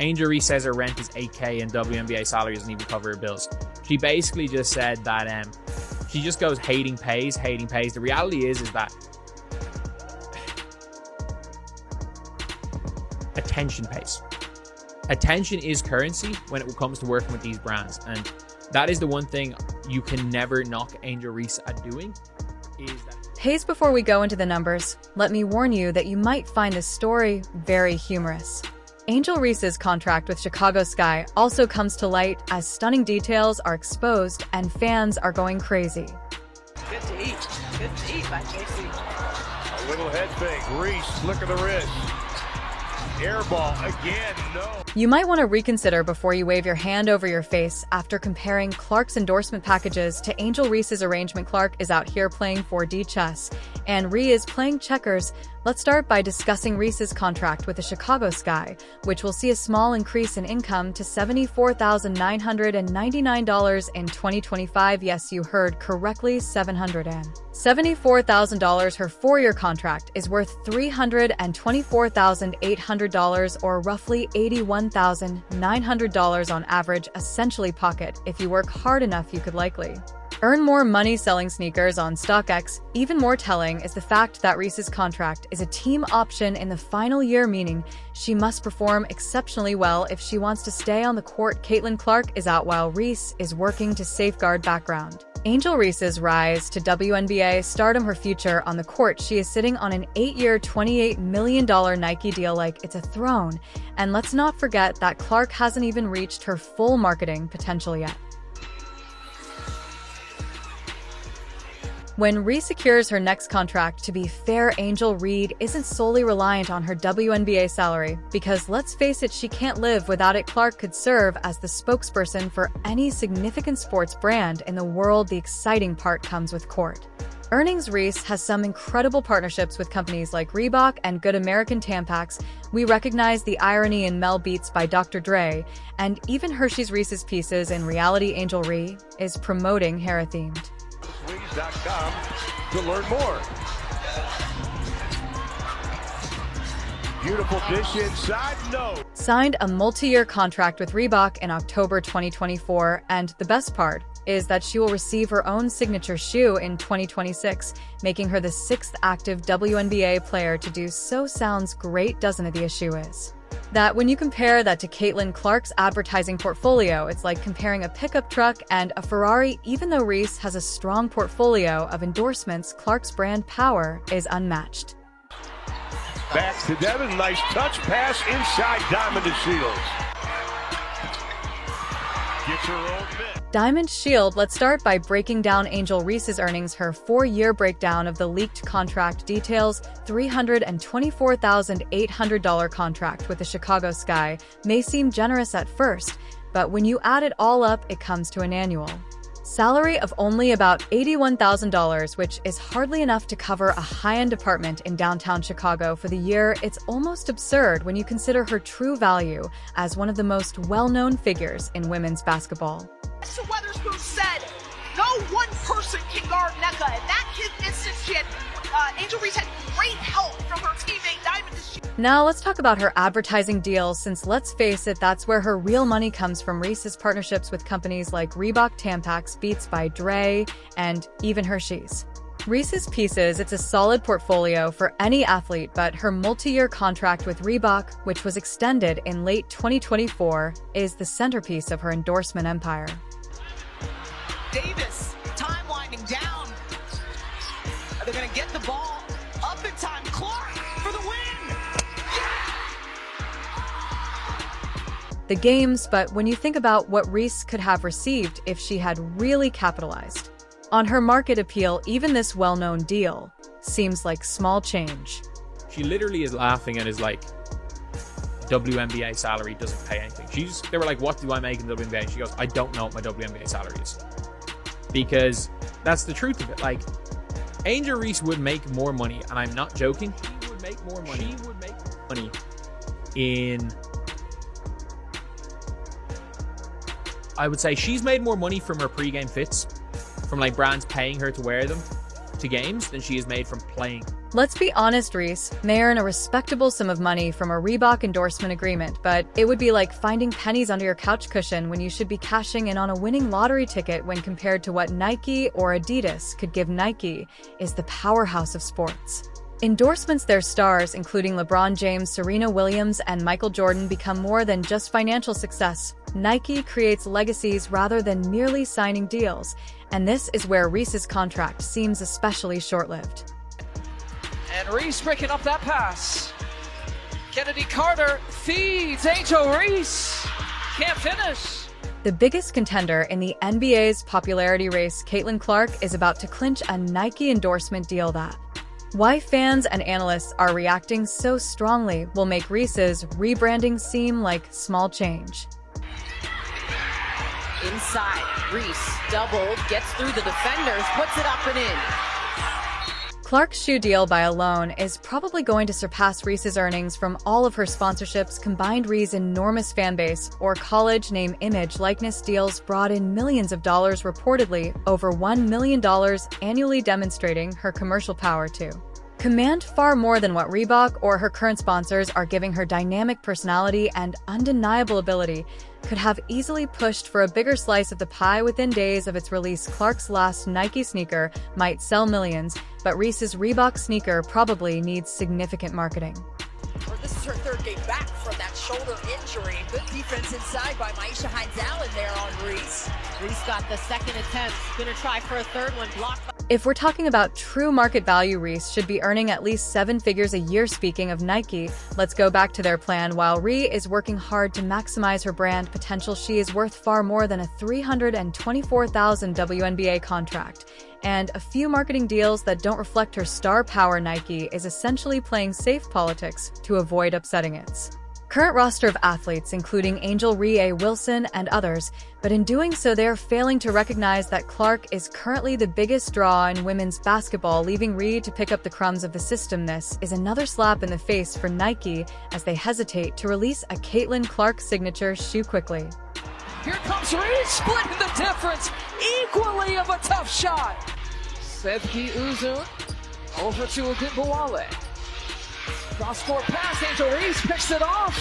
Angel Reese says her rent is $8K and WNBA salary doesn't even cover her bills. She basically just said that she just goes hating pays. The reality is that attention pays. Attention is currency when it comes to working with these brands, and that is the one thing you can never knock Angel Reese at doing. Pays before we go into the numbers, let me warn you that you might find this story very humorous. Angel Reese's contract with Chicago Sky also comes to light as stunning details are exposed and fans are going crazy. Good to eat by JC. A little head fake. Reese, look at the wrist. Air ball again, no. You might want to reconsider before you wave your hand over your face after comparing Clark's endorsement packages to Angel Reese's arrangement. Clark is out here playing 4D chess, and Rhea is playing checkers. Let's start by discussing Reese's contract with the Chicago Sky, which will see a small increase in income to $74,999 in 2025. Yes, you heard correctly, $774,000. Her 4-year contract is worth $324,800, or roughly $81,900 on average, essentially pocket. If you work hard enough, you could likely earn more money selling sneakers on StockX. Even more telling is the fact that Reese's contract is a team option in the final year, meaning she must perform exceptionally well if she wants to stay on the court. Caitlin Clark is out while Reese is working to safeguard background. Angel Reese's rise to WNBA stardom, her future on the court. She is sitting on an 8-year, $28 million Nike deal like it's a throne. And let's not forget that Clark hasn't even reached her full marketing potential yet. When Reese secures her next contract, to be fair, Angel Reese isn't solely reliant on her WNBA salary, because let's face it, she can't live without it. Clark could serve as the spokesperson for any significant sports brand in the world. The exciting part comes with court earnings. Reese has some incredible partnerships with companies like Reebok and Good American Tampax. We recognize the irony in Mel Beats by Dr. Dre, and even Hershey's Reese's Pieces. In reality, Angel Reese is promoting Hera-themed to learn more. Beautiful dish inside, no. Signed a multi-year contract with Reebok in October 2024, and the best part is that she will receive her own signature shoe in 2026, making her the 6th active WNBA player to do so. Sounds great, doesn't it? The issue is that when you compare that to Caitlin Clark's advertising portfolio, it's like comparing a pickup truck and a Ferrari. Even though Reese has a strong portfolio of endorsements, Clark's brand power is unmatched. Back to Devin, nice touch pass inside Diamond to Shields. Gets her own miss. Diamond Shield. Let's start by breaking down Angel Reese's earnings. Her 4-year breakdown of the leaked contract details $324,800 contract with the Chicago Sky may seem generous at first, but when you add it all up, it comes to an annual salary of only about $81,000, which is hardly enough to cover a high-end apartment in downtown Chicago for the year. It's almost absurd when you consider her true value as one of the most well-known figures in women's basketball. Mr. Weatherspoon said, no one person can guard Nneka. In that instance, she had, Angel Reese had great help from her teammate Diamond. Now let's talk about her advertising deals, since let's face it, that's where her real money comes from. Reese's partnerships with companies like Reebok, Tampax, Beats by Dre, and even Hershey's Reese's Pieces. It's a solid portfolio for any athlete, but her multi-year contract with Reebok, which was extended in late 2024, is the centerpiece of her endorsement empire. Davis, time winding down. Are they going to get the ball up in time? Clark for the win! The games, but when you think about what Reese could have received if she had really capitalized on her market appeal, even this well-known deal seems like small change. She literally is laughing and is like, WNBA salary doesn't pay anything. They were like, what do I make in the WNBA? She goes, I don't know what my WNBA salary is. Because that's the truth of it. Like, Angel Reese would make more money, and I'm not joking. She would make more money. In, I would say she's made more money from her pre-game fits, from like brands paying her to wear them to games, than she has made from playing Let's be honest, Reese may earn a respectable sum of money from a Reebok endorsement agreement, but it would be like finding pennies under your couch cushion when you should be cashing in on a winning lottery ticket when compared to what Nike or Adidas could give. Nike is the powerhouse of sports. Endorsements their stars, including LeBron James, Serena Williams, and Michael Jordan, become more than just financial success. Nike creates legacies rather than merely signing deals, and this is where Reese's contract seems especially short-lived. And Reese breaking up that pass. Kennedy Carter feeds Angel Reese. Can't finish. The biggest contender in the NBA's popularity race, Caitlin Clark, is about to clinch a Nike endorsement deal that, why fans and analysts are reacting so strongly, will make Reese's rebranding seem like small change. Inside, Reese doubled, gets through the defenders, puts it up and in. Clark's shoe deal by alone is probably going to surpass Reese's earnings from all of her sponsorships combined. Reese's enormous fanbase or college name image likeness deals brought in millions of dollars, reportedly over $1 million annually, demonstrating her commercial power to command far more than what Reebok or her current sponsors are giving. Her dynamic personality and undeniable ability could have easily pushed for a bigger slice of the pie. Within days of its release, Clark's last Nike sneaker might sell millions, but Reese's Reebok sneaker probably needs significant marketing. This is her third game back from that shoulder injury. Good defense inside by Maisha Hines-Allen there on Reese. Reese got the second attempt. Gonna try for a third one, blocked by... If we're talking about true market value, Reese should be earning at least 7 figures a year. Speaking of Nike, let's go back to their plan. While Ree is working hard to maximize her brand potential, she is worth far more than a $324,000 WNBA contract and a few marketing deals that don't reflect her star power. Nike is essentially playing safe politics to avoid upsetting its current roster of athletes, including Angel Reese and others, but in doing so they are failing to recognize that Clark is currently the biggest draw in women's basketball, leaving Reed to pick up the crumbs of the system. This is another slap in the face for Nike as they hesitate to release a Caitlin Clark signature shoe quickly. Here comes Reese, splitting the difference. Equally of a tough shot. Sevgi Uzun over to Ogunbowale. Cross-court pass, Angel Reese picks it off.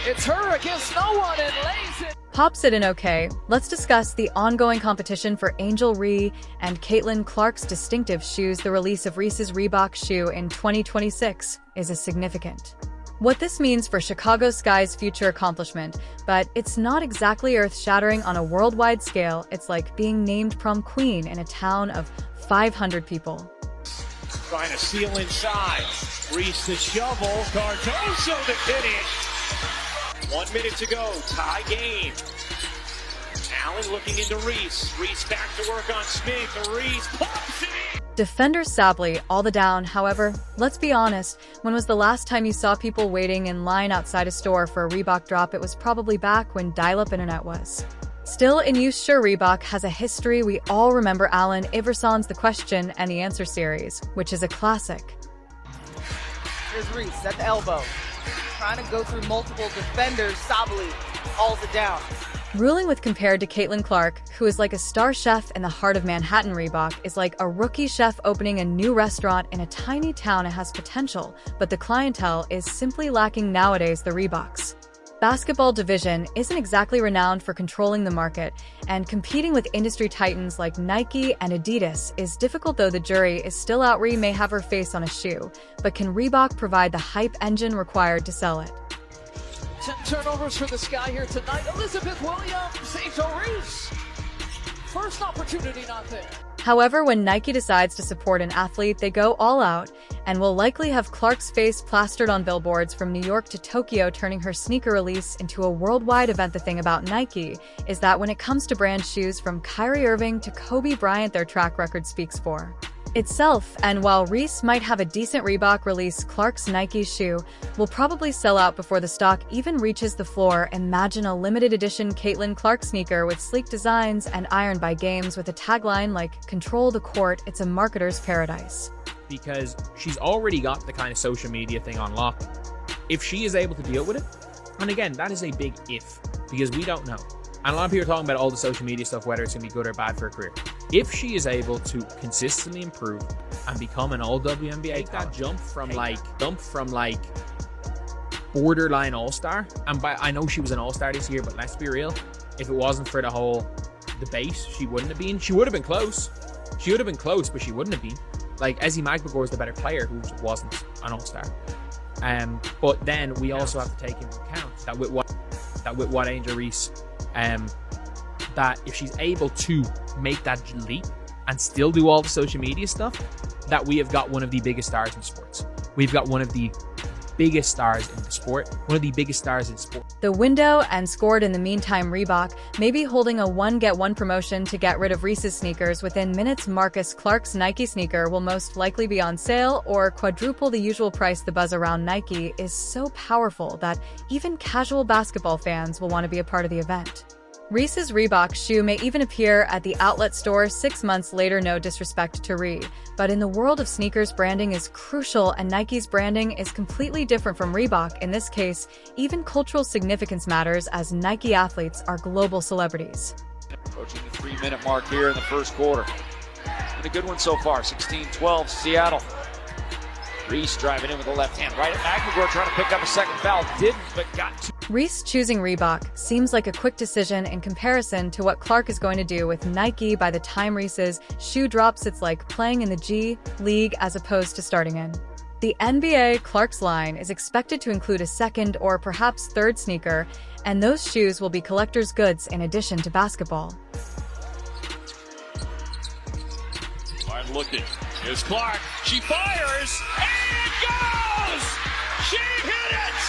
It's her against no one and lays it. Pops it in okay. Let's discuss the ongoing competition for Angel Reese and Caitlin Clark's distinctive shoes. The release of Reese's Reebok shoe in 2026 is a significant what this means for Chicago Sky's future accomplishment, but it's not exactly earth-shattering on a worldwide scale. It's like being named prom queen in a town of 500 people. Trying to seal inside. Reese the shovel. Cardoso to finish. 1 minute to go. Tie game. Allen looking into Reese. Reese back to work on Smith. Reese pops it in. Defender Sabley all the down. However, let's be honest, when was the last time you saw people waiting in line outside a store for a Reebok drop? It was probably back when dial-up internet was still in use. Sure, Reebok has a history. We all remember Allen Iverson's The Question and the Answer series, which is a classic. Here's Reese at the elbow. Trying to go through multiple defenders. Sabley hauls it down. Ruling with compared to Caitlin Clark, who is like a star chef in the heart of Manhattan. Reebok is like a rookie chef opening a new restaurant in a tiny town. It has potential, but the clientele is simply lacking nowadays. The Reebok's basketball division isn't exactly renowned for controlling the market, and competing with industry titans like Nike and Adidas is difficult, though the jury is still out. Ree may have her face on a shoe, but can Reebok provide the hype engine required to sell it? 10 turnovers for the Sky here tonight. Elizabeth Williams, Angel Reese. First opportunity not there. However, when Nike decides to support an athlete, they go all out and will likely have Clark's face plastered on billboards from New York to Tokyo, turning her sneaker release into a worldwide event. The thing about Nike is that when it comes to brand shoes, from Kyrie Irving to Kobe Bryant, their track record speaks for itself. And while Reese might have a decent Reebok release, Clark's Nike shoe will probably sell out before the stock even reaches the floor. Imagine a limited edition Caitlin Clark sneaker with sleek designs and ironed by games with a tagline like "Control the Court." It's a marketer's paradise. Because she's already got the kind of social media thing on lock. If she is able to deal with it, and again, that is a big if, because we don't know. And a lot of people are talking about all the social media stuff, whether it's going to be good or bad for her career. If she is able to consistently improve and become an all WNBA talent, jump from like borderline all-star, and I know she was an all-star this year, but let's be real, if it wasn't for the whole debate, she wouldn't have been. She would have been close. She would have been close, but she wouldn't have been. Like, Ezzy Magbegor is the better player who wasn't an all-star. But then we also have to take into account that with what Angel Reese, that if she's able to make that leap and still do all the social media stuff, that we have got one of the biggest stars in sports. We've got one of the biggest stars in the sport, one of the biggest stars in sport. The window and scored in the meantime. Reebok may be holding a one-get-one promotion to get rid of Reese's sneakers. Within minutes, Marcus Clark's Nike sneaker will most likely be on sale or quadruple the usual price. The buzz around Nike is so powerful that even casual basketball fans will want to be a part of the event. Reese's Reebok shoe may even appear at the outlet store 6 months later. No disrespect to Ree, but in the world of sneakers, branding is crucial, and Nike's branding is completely different from Reebok. In this case, even cultural significance matters, as Nike athletes are global celebrities. Approaching the 3-minute mark here in the first quarter. It's been a good one so far. 16-12 Seattle. Reese driving in with the left hand. Right at Magbegor, trying to pick up a second foul. Didn't, but got to. Reese choosing Reebok seems like a quick decision in comparison to what Clark is going to do with Nike. By the time Reese's shoe drops, it's like playing in the G League as opposed to starting in the NBA. Clark's line is expected to include a second or perhaps third sneaker, and those shoes will be collector's goods in addition to basketball. Martin looking. Here's Clark. She fires and it goes! She hit it!